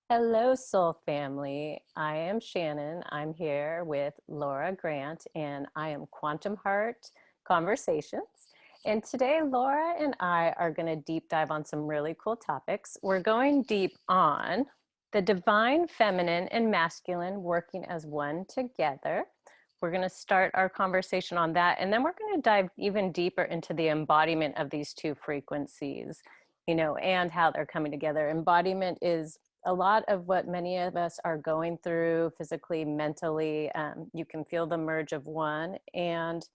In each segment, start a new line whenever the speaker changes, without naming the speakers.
Hello, Soul Family. I am Shannon. I'm here with Laura Grant, and I am Quantum Heart Conversations. And today, Laura and I are going to deep dive on some really cool topics. We're going deep on the divine feminine and masculine working as one together. We're going to start our conversation on that, and then we're going to dive even deeper into the embodiment of these two frequencies, and how they're coming together. Embodiment is a lot of what many of us are going through physically, mentally. You can feel the merge of one. And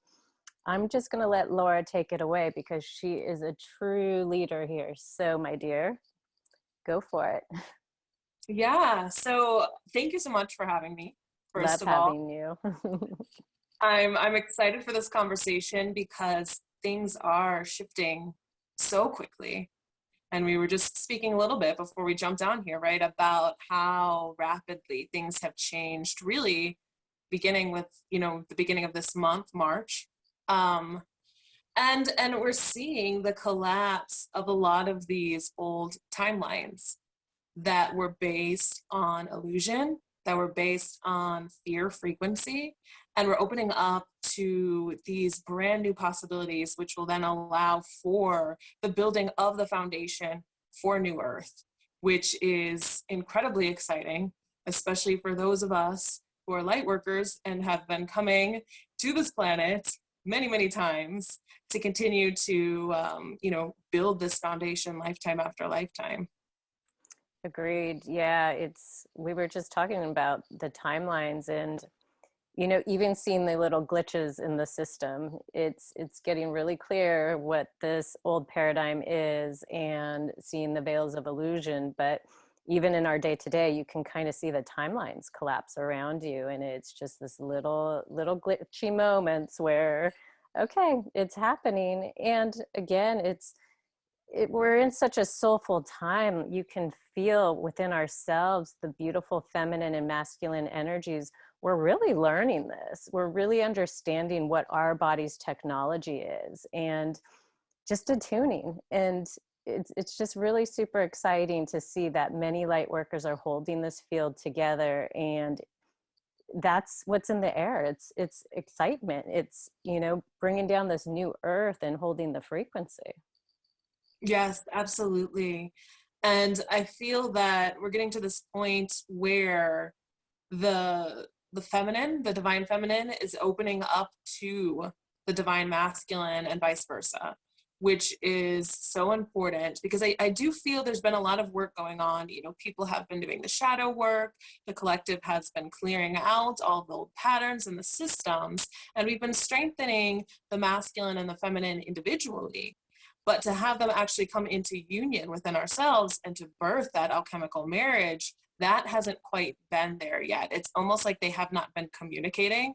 I'm just going to let Laura take it away because she is a true leader here. So, my dear, go for it.
Yeah, so thank you so much for having me.
Love
First of all,
having you.
I'm excited for this conversation because things are shifting so quickly. And we were just speaking a little bit before we jumped on here, right, about how rapidly things have changed, really beginning with, the beginning of this month, March. Um, and we're seeing the collapse of a lot of these old timelines that were based on illusion, that were based on fear frequency, and we're opening up to these brand new possibilities, which will then allow for the building of the foundation for New Earth, which is incredibly exciting, especially for those of us who are light workers and have been coming to this planet many, many times to continue to, build this foundation lifetime after lifetime.
Agreed. Yeah, we were just talking about the timelines and even seeing the little glitches in the system. It's getting really clear what this old paradigm is and seeing the veils of illusion. But even in our day to day, you can kind of see the timelines collapse around you, and it's just this little glitchy moments where, okay, it's happening. And again, we're in such a soulful time. You can feel within ourselves the beautiful feminine and masculine energies. We're really learning this. We're really understanding what our body's technology is and just attuning. And it's just really super exciting to see that many light workers are holding this field together. And that's what's in the air. It's excitement. It's, bringing down this new earth and holding the frequency.
Yes, absolutely. And I feel that we're getting to this point where the feminine, the divine feminine is opening up to the divine masculine and vice versa, which is so important because I do feel there's been a lot of work going on. People have been doing the shadow work, the collective has been clearing out all the old patterns and the systems, and we've been strengthening the masculine and the feminine individually. But to have them actually come into union within ourselves and to birth that alchemical marriage, that hasn't quite been there yet. It's almost like they have not been communicating.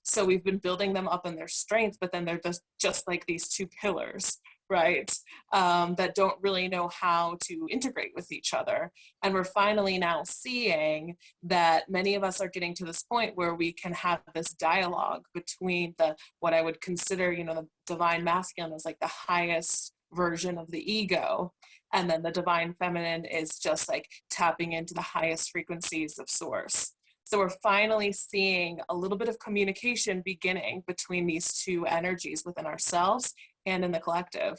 So we've been building them up in their strength, but then they're just like these two pillars, right? That don't really know how to integrate with each other. And we're finally now seeing that many of us are getting to this point where we can have this dialogue between what I would consider, the divine masculine is like the highest version of the ego. And then the divine feminine is just like tapping into the highest frequencies of source. So we're finally seeing a little bit of communication beginning between these two energies within ourselves and in the collective.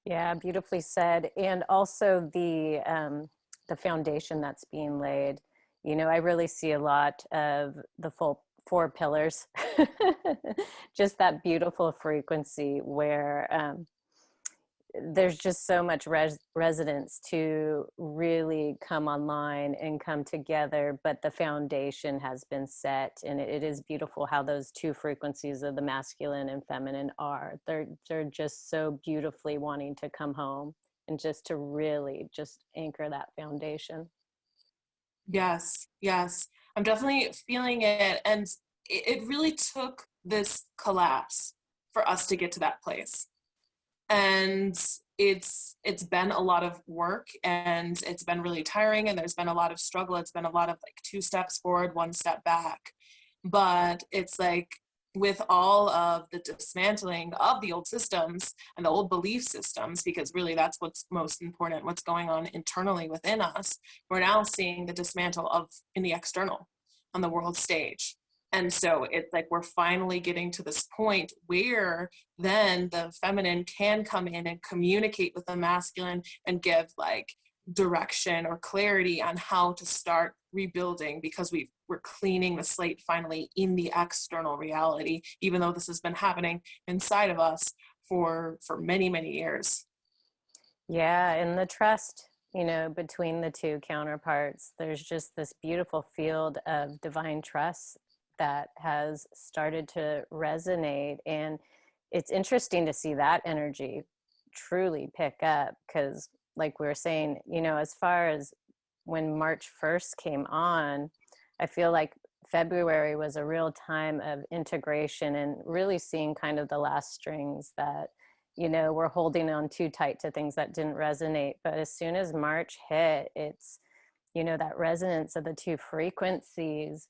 Yeah, beautifully said. And also the foundation that's being laid. I really see a lot of the full four pillars, just that beautiful frequency where there's just so much resonance to really come online and come together, but the foundation has been set, and it is beautiful how those two frequencies of the masculine and feminine are. They're just so beautifully wanting to come home and just to really just anchor that foundation.
Yes, yes. I'm definitely feeling it. And it really took this collapse for us to get to that place. And it's been a lot of work and it's been really tiring and there's been a lot of struggle. It's been a lot of like two steps forward, one step back. But it's like with all of the dismantling of the old systems and the old belief systems, because really that's what's most important, what's going on internally within us, we're now seeing the dismantle of in the external on the world stage. And so it's like we're finally getting to this point where then the feminine can come in and communicate with the masculine and give like direction or clarity on how to start rebuilding, because we're cleaning the slate finally in the external reality, even though this has been happening inside of us for many years.
Yeah, and the trust, between the two counterparts, there's just this beautiful field of divine trust that has started to resonate. And it's interesting to see that energy truly pick up because, like we were saying, as far as when March 1st came on, I feel like February was a real time of integration and really seeing kind of the last strings that we're holding on too tight to things that didn't resonate. But as soon as March hit, it's, that resonance of the two frequencies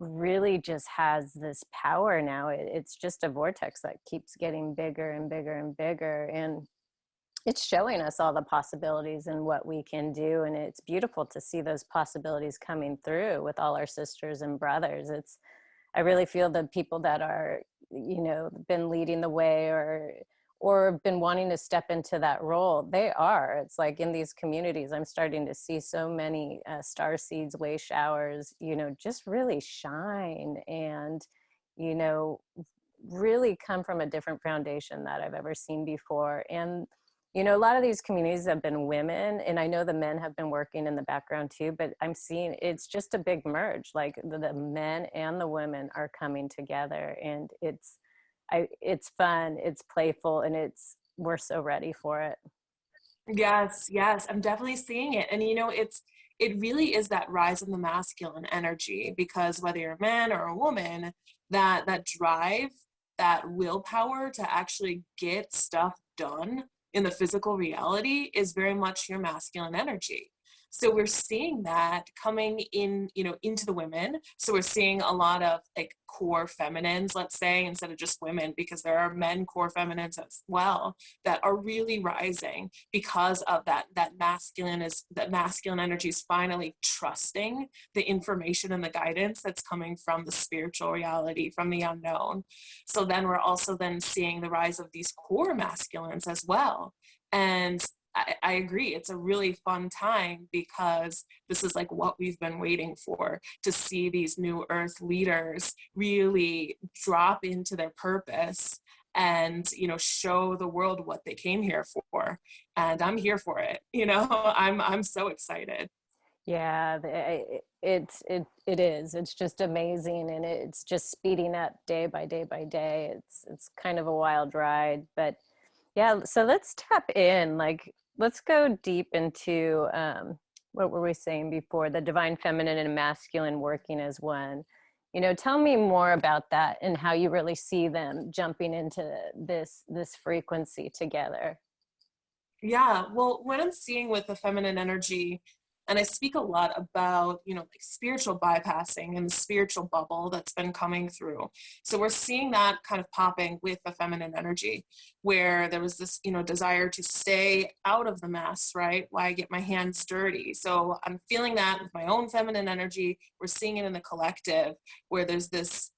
really just has this power now. It's just a vortex that keeps getting bigger and bigger and bigger. And it's showing us all the possibilities and what we can do. And it's beautiful to see those possibilities coming through with all our sisters and brothers. I really feel the people that are, been leading the way or been wanting to step into that role, it's like in these communities, I'm starting to see so many star seeds, way showers, just really shine and, you know, really come from a different foundation that I've ever seen before. And a lot of these communities have been women, and I know the men have been working in the background too, but I'm seeing it's just a big merge. Like the men and the women are coming together, and it's fun, it's playful, and we're so ready for it.
Yes, I'm definitely seeing it. And it really is that rise in the masculine energy, because whether you're a man or a woman, that drive, that willpower to actually get stuff done in the physical reality is very much your masculine energy. So we're seeing that coming in, into the women. So we're seeing a lot of like core feminines, let's say, instead of just women, because there are men core feminines as well that are really rising because of that masculine energy is finally trusting the information and the guidance that's coming from the spiritual reality, from the unknown. So then we're also then seeing the rise of these core masculines as well. And I agree. It's a really fun time because this is like what we've been waiting for, to see these new earth leaders really drop into their purpose and, show the world what they came here for. And I'm here for it. I'm so excited.
Yeah, it is. It's just amazing, and it's just speeding up day by day by day. It's kind of a wild ride, but yeah. So let's tap in. Like, let's go deep into what were we saying before? The divine feminine and masculine working as one. Tell me more about that and how you really see them jumping into this frequency together.
Yeah, well, what I'm seeing with the feminine energy, and I speak a lot about, like spiritual bypassing and the spiritual bubble that's been coming through. So we're seeing that kind of popping with the feminine energy, where there was this, desire to stay out of the mess, right? Why get my hands dirty? So I'm feeling that with my own feminine energy. We're seeing it in the collective, where there's this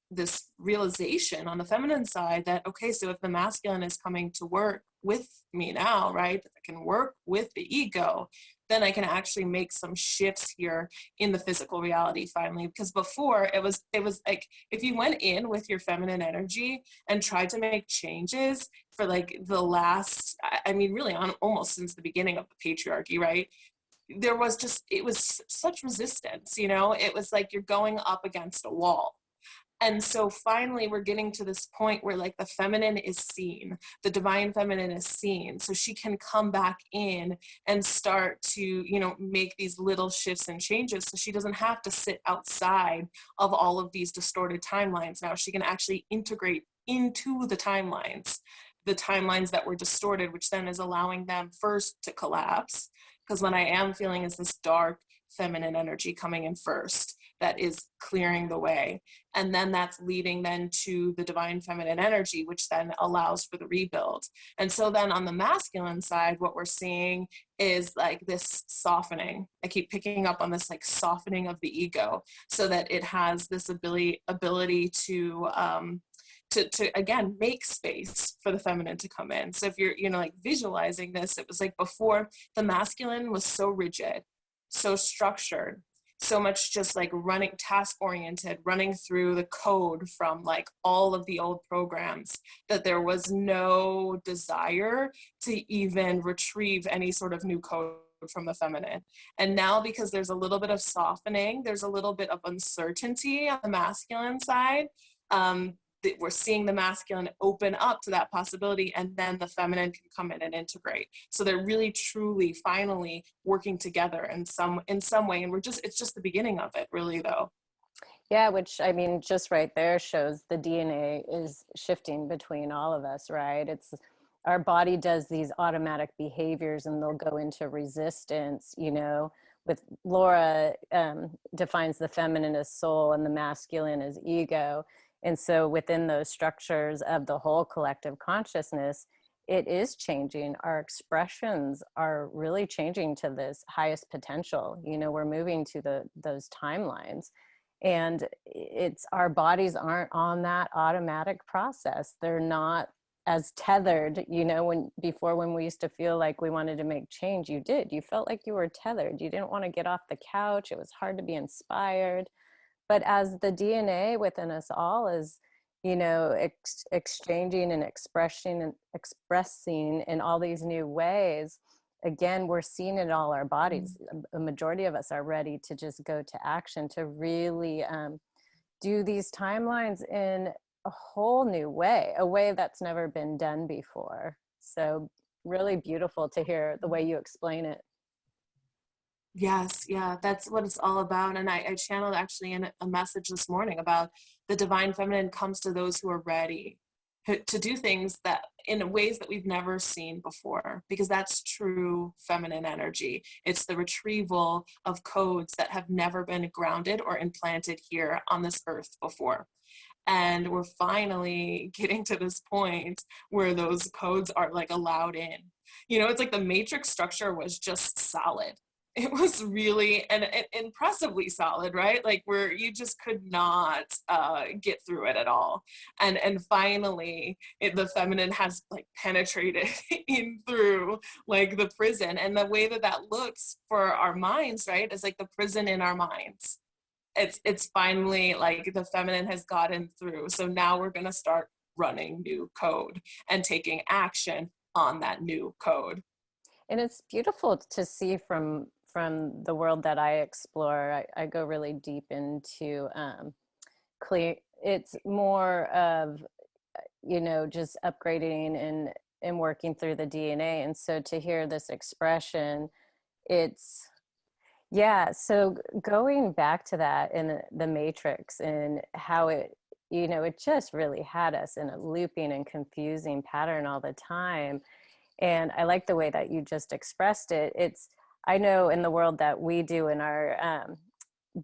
realization on the feminine side that, okay, so if the masculine is coming to work with me now, right, if I can work with the ego, then I can actually make some shifts here in the physical reality finally. Because before it was like, if you went in with your feminine energy and tried to make changes for like the last, I mean really on almost since the beginning of the patriarchy, right, it was such resistance. It was like you're going up against a wall. And so finally, we're getting to this point where like the feminine is seen, the divine feminine is seen. So she can come back in and start to, make these little shifts and changes. So she doesn't have to sit outside of all of these distorted timelines. Now she can actually integrate into the timelines that were distorted, which then is allowing them first to collapse. Because what I am feeling is this dark feminine energy coming in first. that is clearing the way. And then that's leading then to the divine feminine energy, which then allows for the rebuild. And so then on the masculine side, what we're seeing is like this softening. I keep picking up on this like softening of the ego, so that it has this ability to again make space for the feminine to come in. So if you're, you know, like visualizing this, it was like before the masculine was so rigid, so structured, so much just like running task oriented, running through the code from like all of the old programs, that there was no desire to even retrieve any sort of new code from the feminine. And now, because there's a little bit of softening, there's a little bit of uncertainty on the masculine side, we're seeing the masculine open up to that possibility, and then the feminine can come in and integrate. So they're really truly finally working together in some way, and it's just the beginning of it, really, though.
Yeah, which I mean, just right there shows the DNA is shifting between all of us, right? It's our body does these automatic behaviors and they'll go into resistance, you know. With Laura defines the feminine as soul and the masculine as ego. And so within those structures of the whole collective consciousness, it is changing. Our expressions are really changing to this highest potential. You know, we're moving to those timelines. And it's our bodies aren't on that automatic process. They're not as tethered, you know, when we used to feel like we wanted to make change, you felt like you were tethered. You didn't want to get off the couch. It was hard to be inspired. But as the DNA within us all is, you know, exchanging and expressing in all these new ways, again, we're seeing it in all our bodies. A majority of us are ready to just go to action, to really do these timelines in a whole new way, a way that's never been done before. So really beautiful to hear the way you explain it.
Yes, yeah, that's what it's all about. And I channeled actually in a message this morning about the divine feminine comes to those who are ready to do things that in ways that we've never seen before, because that's true feminine energy. It's the retrieval of codes that have never been grounded or implanted here on this earth before. And we're finally getting to this point where those codes are like allowed in. You know, it's like the matrix structure was just solid. It was really and impressively solid, right? Like where you just could not get through it at all. And finally, the feminine has like penetrated in through like the prison. And the way that that looks for our minds, right, is like the prison in our minds. It's finally like the feminine has gotten through. So now we're going to start running new code and taking action on that new code.
And it's beautiful to see from the world that I explore. I go really deep into clear. It's more of, you know, just upgrading and working through the DNA. And so to hear this expression, it's yeah. So going back to that in the Matrix and how it, you know, it just really had us in a looping and confusing pattern all the time. And I like the way that you just expressed it. It's, I know in the world that we do in our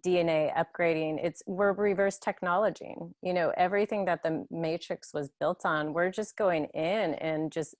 DNA upgrading, we're reverse technologying. You know, everything that the Matrix was built on, we're just going in and just,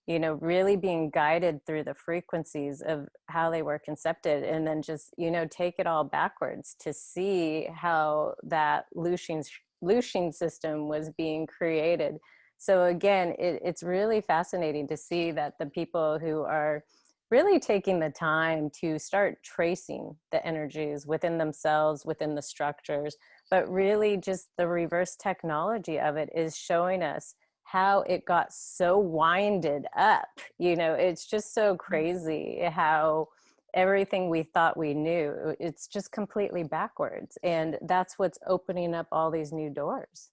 you know, really being guided through the frequencies of how they were concepted, and then just, you know, take it all backwards to see how that looshing system was being created. So again, it's really fascinating to see that the people who are really taking the time to start tracing the energies within themselves, within the structures, but really just the reverse technology of it is showing us how it got so winded up. You know, it's just so crazy how everything we thought we knew, it's just completely backwards. And that's what's opening up all these new doors.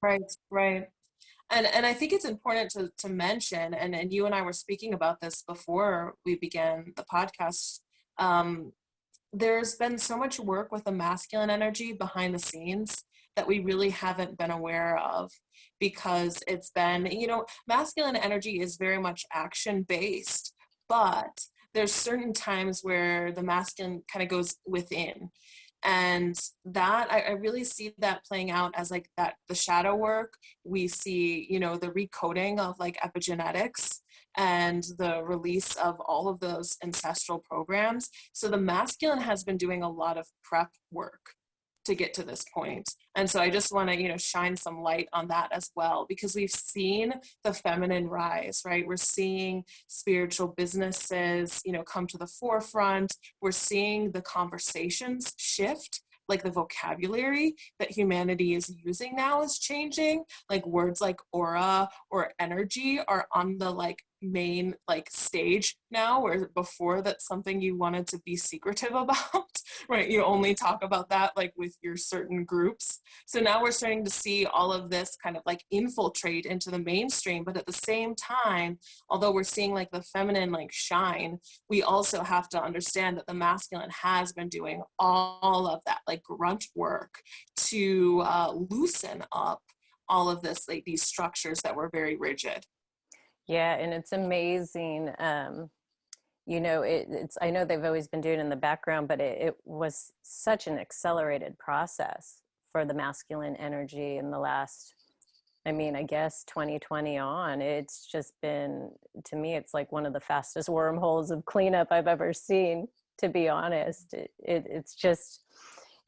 Right, right. And I think it's important to mention, and you and I were speaking about this before we began the podcast. Um, there's been so much work with the masculine energy behind the scenes that we really haven't been aware of, because it's been, you know, masculine energy is very much action based, but there's certain times where the masculine kind of goes within. And that I really see that playing out as like that the shadow work. We see, you know, the recoding of like epigenetics and the release of all of those ancestral programs. So the masculine has been doing a lot of prep work to get to this point. And so I just want to, you know, shine some light on that as well, because we've seen the feminine rise, right? We're seeing spiritual businesses, you know, come to the forefront. We're seeing the conversations shift, like the vocabulary that humanity is using now is changing. Like words like aura or energy are on the like main like stage now, where before that's something you wanted to be secretive about. Right, you only talk about that like with your certain groups. So now we're starting to see all of this kind of like infiltrate into the mainstream, but at the same time, although we're seeing like the feminine like shine, we also have to understand that the masculine has been doing all of that like grunt work to loosen up all of this, like these structures that were very rigid.
Yeah, and it's amazing. You know, it's, I know they've always been doing it in the background, but it was such an accelerated process for the masculine energy in the last, I mean, I guess 2020 on. It's just been, to me, it's like one of the fastest wormholes of cleanup I've ever seen, to be honest. It's just,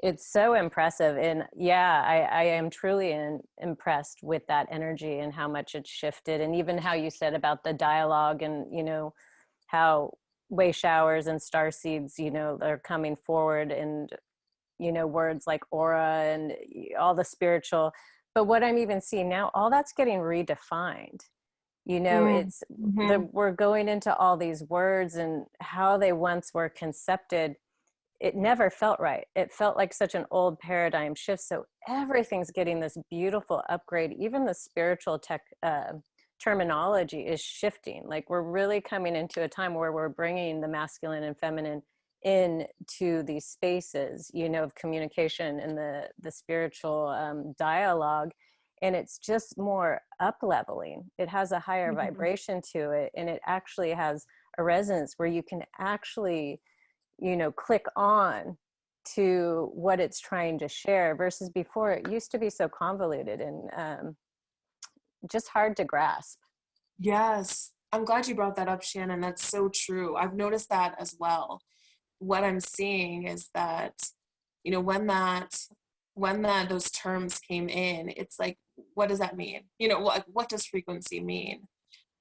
it's so impressive. And yeah, I am truly impressed with that energy and how much it's shifted. And even how you said about the dialogue and, you know, how way showers and star seeds, you know, they're coming forward, and, you know, words like aura and all the spiritual. But what I'm even seeing now, all that's getting redefined. You know, it's the,
Mm-hmm.
we're going into all these words and how they once were concepted. It never felt right. It felt like such an old paradigm shift. So everything's getting this beautiful upgrade. Even the spiritual tech terminology is shifting. Like we're really coming into a time where we're bringing the masculine and feminine into these spaces, you know, of communication and the spiritual dialogue. And it's just more up leveling. It has a higher
Mm-hmm.
vibration to it, and it actually has a resonance where you can actually, you know, click on to what it's trying to share, versus before it used to be so convoluted and just hard to grasp.
Yes, I'm glad you brought that up, Shannon. That's so true. I've noticed that as well. What I'm seeing is that, you know, when that those terms came in, it's like, what does that mean? You know, what does frequency mean?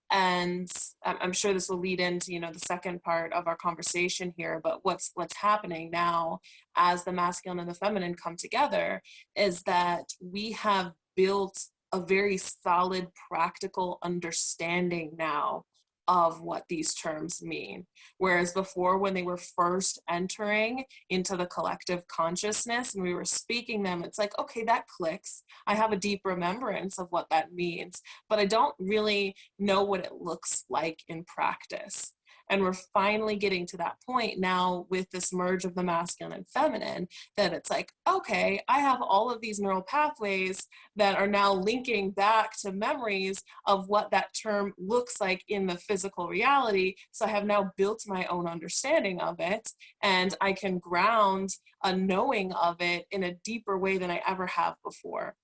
And I'm sure this will lead into, you know, the second part of our conversation here. But what's happening now as the masculine and the feminine come together is that we have built a very solid practical understanding now of what these terms mean. Whereas before, when they were first entering into the collective consciousness and we were speaking them, it's like, okay, that clicks. I have a deep remembrance of what that means, but I don't really know what it looks like in practice. And we're finally getting to that point now with this merge of the masculine and feminine, that it's like, okay, I have all of these neural pathways that are now linking back to memories of what that term looks like in the physical reality. So I have now built my own understanding of it, and I can ground a knowing of it in a deeper way than I ever have before.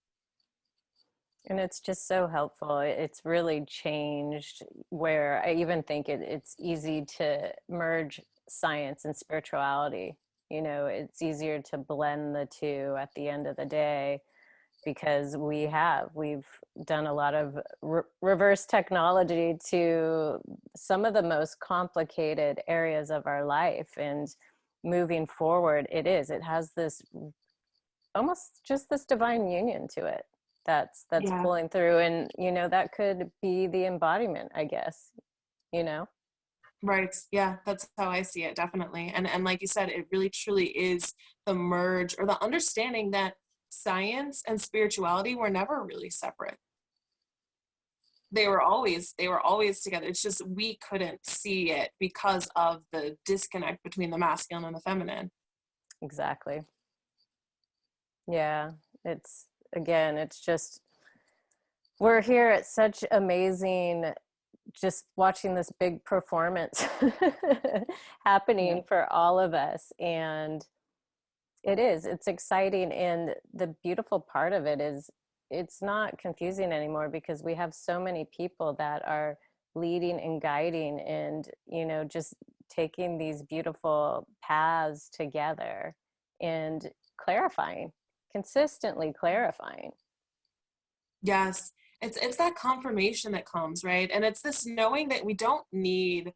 And it's just so helpful. It's really changed where I even think it's easy to merge science and spirituality. You know, it's easier to blend the two at the end of the day, because we've done a lot of reverse technology to some of the most complicated areas of our life. And moving forward, it has this almost just this divine union to it, that's
Yeah.
pulling through. And you know, that could be the embodiment, I guess, you know.
Right. Yeah, that's how I see it, definitely. And like you said, it really truly is the merge or the understanding that science and spirituality were never really separate. They were always together. It's just we couldn't see it because of the disconnect between the masculine and the feminine.
Exactly. Yeah, it's, again, it's just, we're here at such amazing, just watching this big performance
Yeah.
happening for all of us. And It is. It's exciting. And the beautiful part of it is it's not confusing anymore because we have so many people that are leading and guiding and, just taking these beautiful paths together and clarifying, consistently clarifying.
Yes. It's that confirmation that comes, right? And it's this knowing that we don't need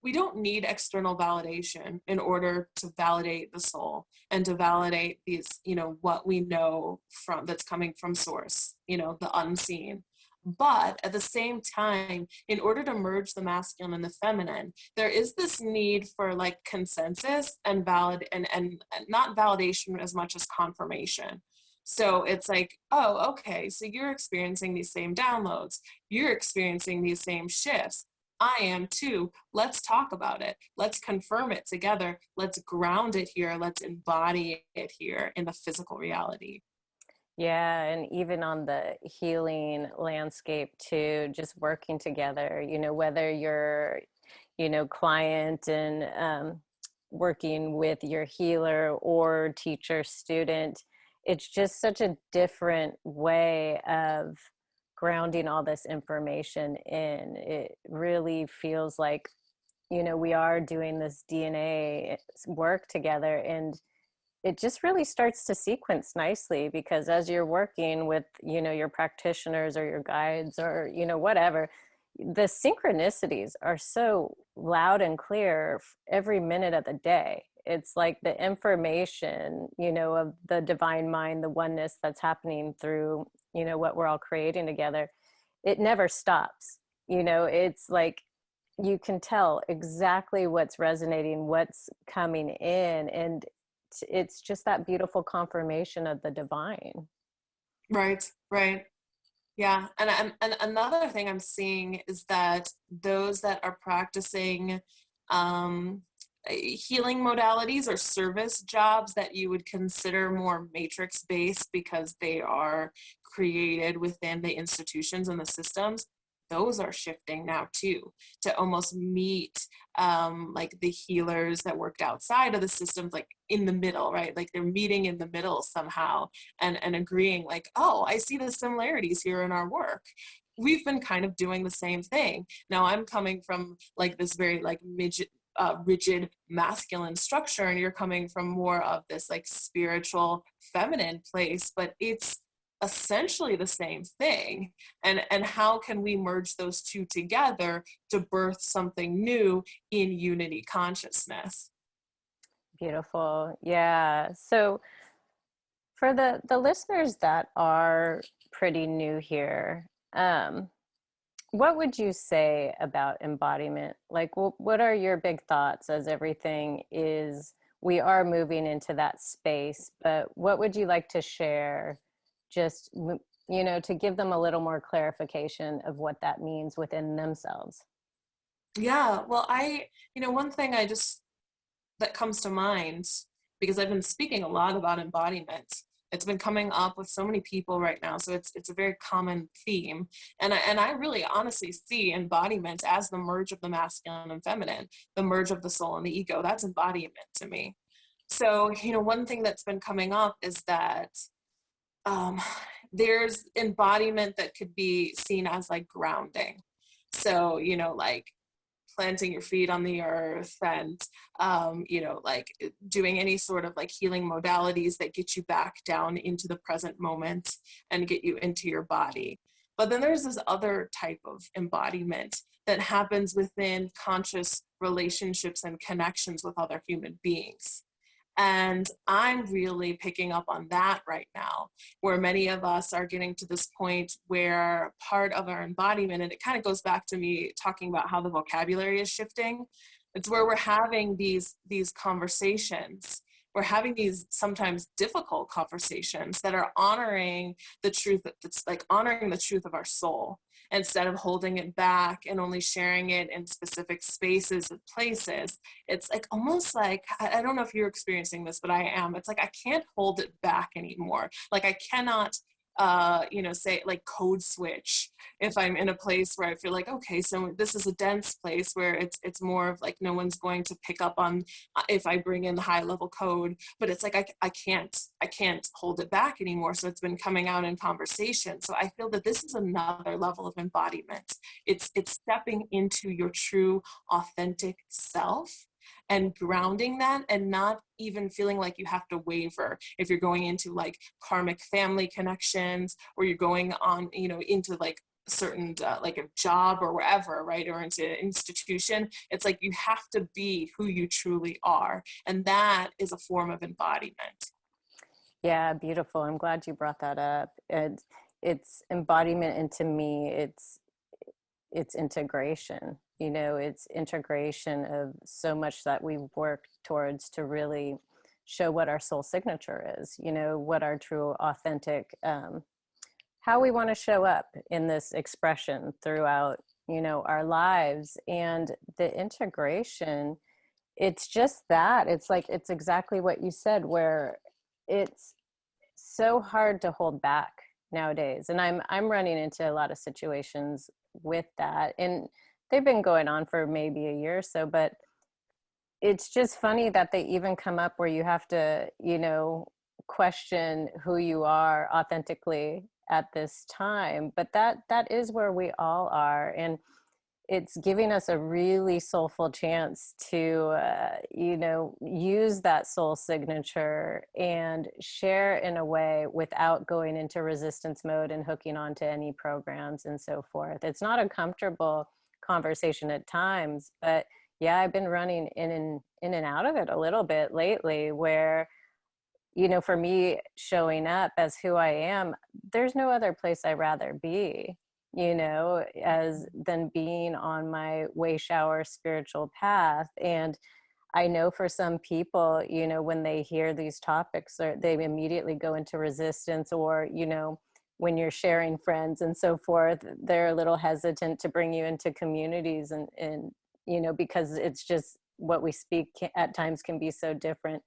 external validation in order to validate the soul and to validate these, what we know from that's coming from source, the unseen. But at the same time, in order to merge the masculine and the feminine, there is this need for like consensus and valid and not validation as much as confirmation. So it's like, oh, okay, so you're experiencing these same downloads, you're experiencing these same shifts. I am too. Let's talk about it. Let's confirm it together. Let's ground it here. Let's embody it here in the physical reality.
Yeah, and even on the healing landscape too, just working together, whether you're, client and working with your healer or teacher student, it's just such a different way of grounding all this information in. It really feels like, we are doing this DNA work together, and it just really starts to sequence nicely because as you're working with your practitioners or your guides or whatever, the synchronicities are so loud and clear every minute of the day. It's like the information of the divine mind, the oneness that's happening through what we're all creating together. It never stops. It's like you can tell exactly what's resonating, what's coming in, and it's just that beautiful confirmation of the divine.
Right, right. Yeah. And another thing I'm seeing is that those that are practicing um, healing modalities or service jobs that you would consider more matrix based because they are created within the institutions and the systems, those are shifting now too, to almost meet like the healers that worked outside of the systems, like in the middle, right? Like they're meeting in the middle somehow and agreeing like, oh, I see the similarities here in our work. We've been kind of doing the same thing. Now I'm coming from like this very like rigid masculine structure, and you're coming from more of this like spiritual feminine place, but it's essentially the same thing. And how can we merge those two together to birth something new in unity consciousness?
Beautiful. Yeah. So for the listeners that are pretty new here, what would you say about embodiment? Like, what are your big thoughts as everything is, we are moving into that space, but what would you like to share just, to give them a little more clarification of what that means within themselves?
Yeah, well, one thing that comes to mind, because I've been speaking a lot about embodiment. It's been coming up with so many people right now, so it's a very common theme. And I really honestly see embodiment as the merge of the masculine and feminine, the merge of the soul and the ego. That's embodiment to me. So, one thing that's been coming up is that um, there's embodiment that could be seen as like grounding. So, like planting your feet on the earth and like doing any sort of like healing modalities that get you back down into the present moment and get you into your body. But then there's this other type of embodiment that happens within conscious relationships and connections with other human beings. And I'm really picking up on that right now, where many of us are getting to this point where part of our embodiment, and it kind of goes back to me talking about how the vocabulary is shifting. It's where we're having these conversations. We're having these sometimes difficult conversations that are honoring the truth, that's like honoring the truth of our soul instead of holding it back and only sharing it in specific spaces and places. It's like almost like, I don't know if you're experiencing this, but I am. It's like I can't hold it back anymore. Like I cannot say like code switch if I'm in a place where I feel like, okay, so this is a dense place where it's more of like no one's going to pick up on if I bring in high level code, but it's like I can't hold it back anymore. So it's been coming out in conversation. So I feel that this is another level of embodiment. It's stepping into your true authentic self and grounding that, and not even feeling like you have to waver if you're going into like karmic family connections, or you're going on, into like certain like a job or wherever, right, or into an institution. It's like you have to be who you truly are, and that is a form of embodiment.
Yeah, beautiful. I'm glad you brought that up. It's embodiment, and to me, it's integration. It's integration of so much that we've worked towards to really show what our soul signature is. What our true, authentic, how we want to show up in this expression throughout, our lives. And the integration, it's just that. It's like, it's exactly what you said, where it's so hard to hold back nowadays. And I'm running into a lot of situations with that, and they've been going on for maybe a year or so, but it's just funny that they even come up where you have to, question who you are authentically at this time. But that is where we all are, and it's giving us a really soulful chance to use that soul signature and share in a way without going into resistance mode and hooking onto any programs and so forth. It's not a comfortable conversation at times, but yeah, I've been running in and out of it a little bit lately, where for me, showing up as who I am, there's no other place I'd rather be, as than being on my way shower spiritual path. And I know for some people, when they hear these topics, or they immediately go into resistance, or, when you're sharing friends and so forth, they're a little hesitant to bring you into communities, and because it's just what we speak at times can be so different.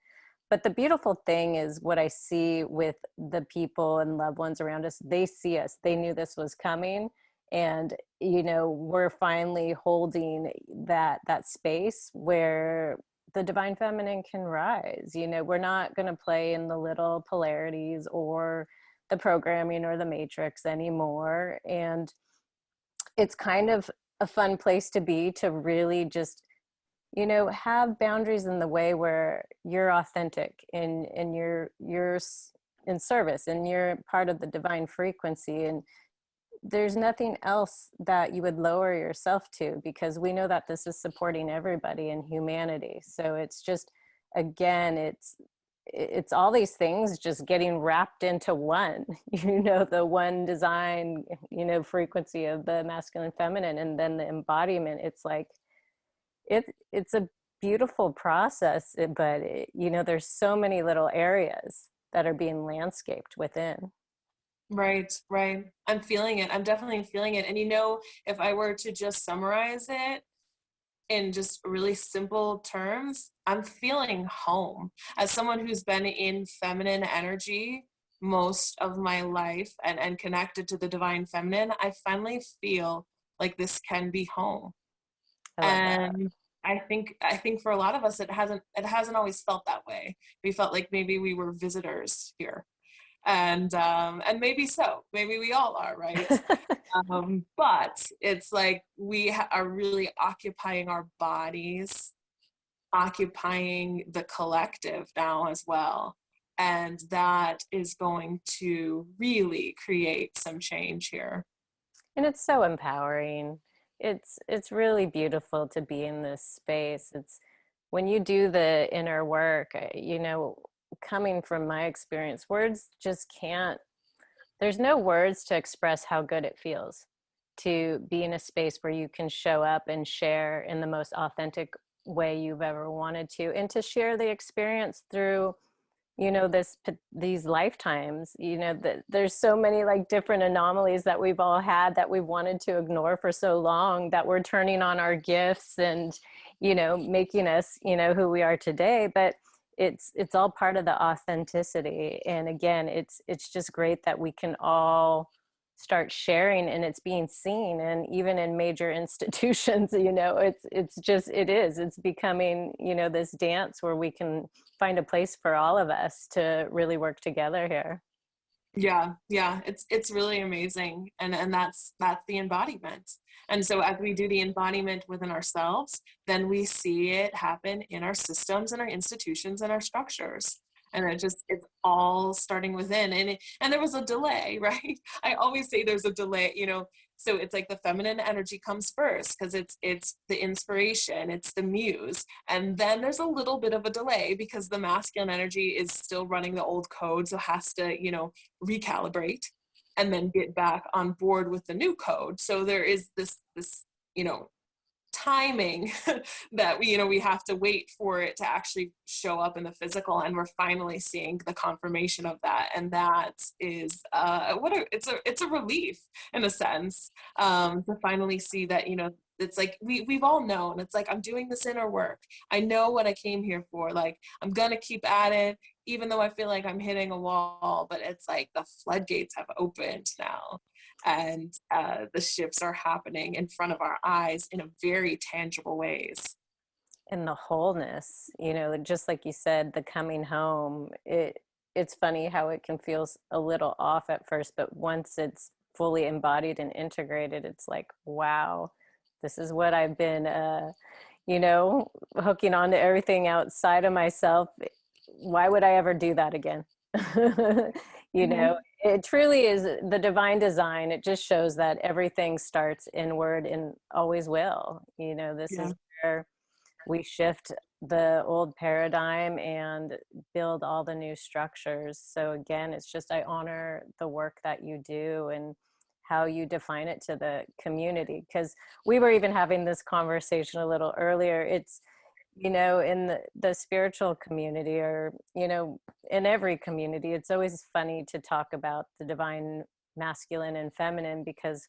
But the beautiful thing is what I see with the people and loved ones around us. They see us, they knew this was coming. And, we're finally holding that space where the divine feminine can rise. We're not going to play in the little polarities or the programming or the matrix anymore. And it's kind of a fun place to be, to really just have boundaries in the way where you're authentic, and you're in service, and you're part of the divine frequency. And there's nothing else that you would lower yourself to, because we know that this is supporting everybody in humanity. So it's just, again, it's all these things just getting wrapped into one, the one design, frequency of the masculine feminine, and then the embodiment. It's like, it's a beautiful process, but there's so many little areas that are being landscaped within.
Right, right. I'm feeling it. I'm definitely feeling it. And if I were to just summarize it in just really simple terms, I'm feeling home. As someone who's been in feminine energy most of my life, and connected to the divine feminine, I finally feel like this can be home.
I love that.
And I think for a lot of us, it hasn't always felt that way. We felt like maybe we were visitors here, and maybe so, maybe we all are, right? But it's like we are really occupying our bodies, occupying the collective now as well, and that is going to really create some change here.
And it's so empowering. It's really beautiful to be in this space. It's when you do the inner work, coming from my experience, words just can't, there's no words to express how good it feels to be in a space where you can show up and share in the most authentic way you've ever wanted to, and to share the experience through these lifetimes. That there's so many like different anomalies that we've all had, that we've wanted to ignore for so long, that we're turning on our gifts and making us who we are today. But it's all part of the authenticity. And again, it's just great that we can all start sharing and it's being seen. And even in major institutions, it's becoming, this dance where we can find a place for all of us to really work together here.
Yeah, yeah, it's really amazing, and that's the embodiment. And so as we do the embodiment within ourselves, then we see it happen in our systems and our institutions and our structures. And it's all starting within. And there was a delay, right? I always say there's a delay, so it's like the feminine energy comes first because it's the inspiration, it's the muse. And then there's a little bit of a delay because the masculine energy is still running the old code, so has to, recalibrate and then get back on board with the new code. So there is this timing that we have to wait for it to actually show up in the physical, and we're finally seeing the confirmation of that. And that is it's a relief in a sense, to finally see that it's like we've all known. It's like, I'm doing this inner work, I know what I came here for, like I'm gonna keep at it even though I feel like I'm hitting a wall. But it's like the floodgates have opened now, and the shifts are happening in front of our eyes in a very tangible ways.
And the wholeness, just like you said, the coming home, it's funny how it can feel a little off at first, but once it's fully embodied and integrated, it's like, wow, this is what I've been hooking on to everything outside of myself. Why would I ever do that again?
Mhm.
It truly is the divine design. It just shows that everything starts inward and always will. This
Yeah.
is where we shift the old paradigm and build all the new structures. So again, it's just, I honor the work that you do and how you define it to the community. Because we were even having this conversation a little earlier. It's, in the spiritual community, or, in every community, it's always funny to talk about the divine masculine and feminine, because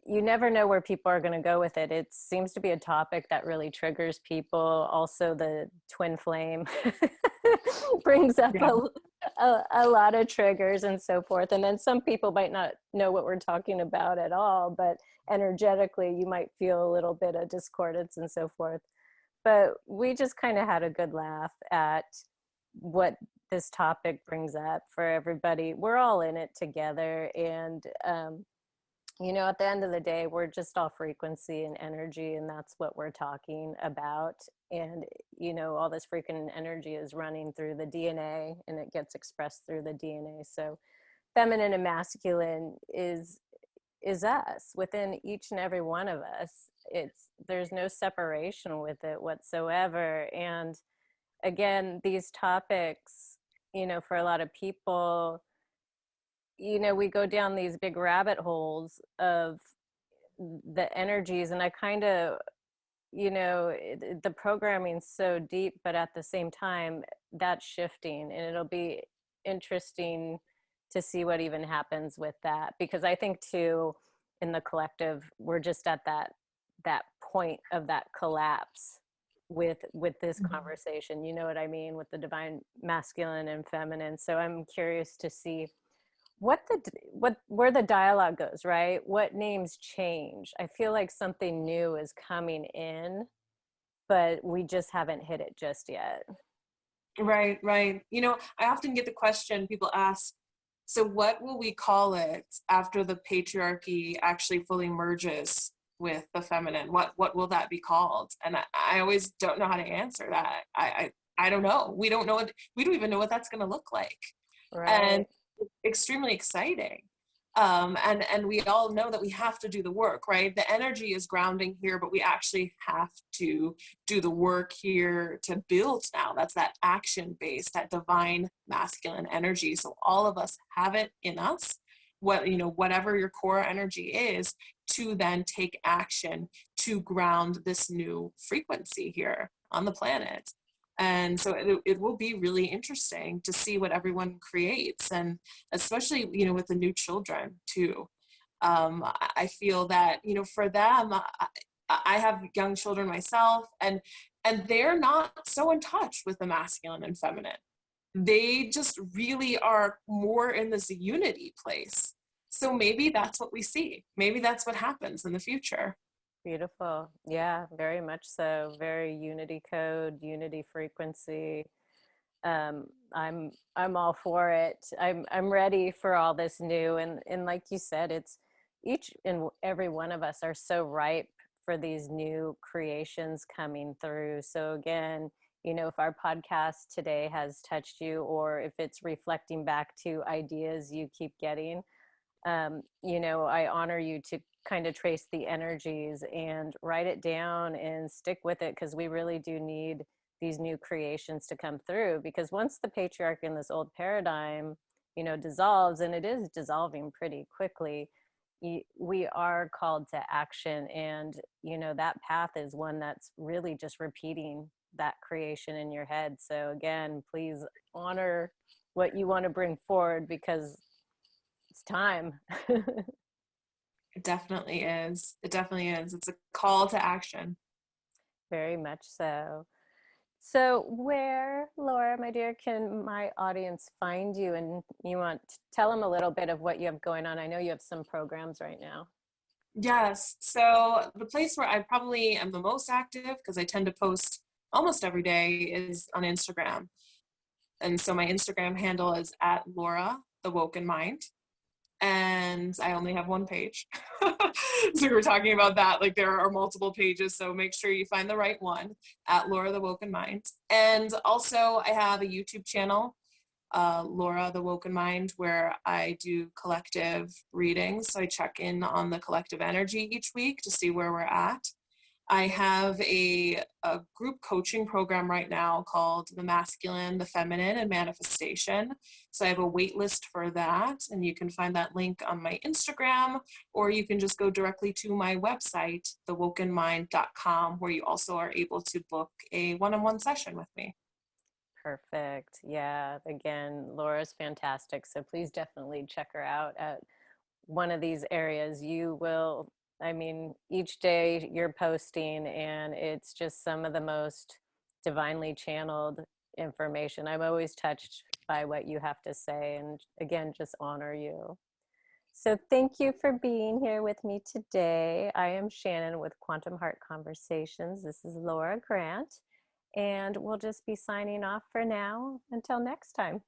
you never know where people are going to go with it. It seems to be a topic that really triggers people. Also, the twin flame brings up
Yeah.
a lot of triggers and so forth. And then some people might not know what we're talking about at all, but energetically, you might feel a little bit of discordance and so forth. But we just kind of had a good laugh at what this topic brings up for everybody. We're all in it together. And, at the end of the day, we're just all frequency and energy, and that's what we're talking about. And, all this freaking energy is running through the DNA and it gets expressed through the DNA. So feminine and masculine is us within each and every one of us. There's no separation with it whatsoever. And again, these topics, for a lot of people, we go down these big rabbit holes of the energies, and I kind of, the programming's so deep, but at the same time, that's shifting, and it'll be interesting to see what even happens with that, because I think too, in the collective, we're just at that point of that collapse with this
Mhm.
conversation. You know what I mean, with the divine masculine and feminine. So I'm curious to see where the dialogue goes, right? What names change? I feel like something new is coming in, but we just haven't hit it just yet.
Right, right. I often get the question, people ask, so what will we call it after the patriarchy actually fully merges with the feminine? What will that be called? And I always don't know how to answer that. I don't know. We don't know we don't even know what that's gonna look like. And
Right.
it's extremely exciting. And we all know that we have to do the work, right? The energy is grounding here, but we actually have to do the work here to build now. That's that action base, that divine masculine energy. So all of us have it in us, whatever your core energy is, to then take action to ground this new frequency here on the planet. And so it will be really interesting to see what everyone creates, and especially with the new children too. I feel that for them, I have young children myself, and they're not so in touch with the masculine and feminine. They just really are more in this unity place. So maybe that's what we see. Maybe that's what happens in the future.
Beautiful. Yeah, very much so. Very unity code, unity frequency. I'm all for it. I'm ready for all this new, and like you said, it's each and every one of us are so ripe for these new creations coming through. So again, if our podcast today has touched you, or if it's reflecting back to ideas you keep getting, I honor you to kind of trace the energies and write it down and stick with it, because we really do need these new creations to come through. Because once the patriarchy in this old paradigm, dissolves, and it is dissolving pretty quickly, we are called to action. And, that path is one that's really just repeating that creation in your head. So again, please honor what you want to bring forward, because it's time.
It definitely is. It definitely is. It's a call to action.
Very much so. So where, Laura, my dear, can my audience find you? And you want to tell them a little bit of what you have going on. I know you have some programs right now.
Yes. So the place where I probably am the most active, because I tend to post almost every day, is on Instagram. And so my Instagram handle is at Laura, the Woken Mind. And I only have one page. So we were talking about that. Like, there are multiple pages. So make sure you find the right one, at Laura, the Woken Mind. And also I have a YouTube channel, Laura, the Woken Mind, where I do collective readings. So I check in on the collective energy each week to see where we're at. I have a group coaching program right now called The Masculine, the Feminine, and Manifestation. So I have a wait list for that, and you can find that link on my Instagram, or you can just go directly to my website, thewokenmind.com, where you also are able to book a one-on-one session with me.
Perfect. Yeah. Again, Laura's fantastic. So please definitely check her out at one of these areas. You will, I mean, each day you're posting, and it's just some of the most divinely channeled information. I'm always touched by what you have to say, and again, just honor you. So thank you for being here with me today. I am Shannon with Quantum Heart Conversations. This is Laura Grant, and we'll just be signing off for now. Until next time.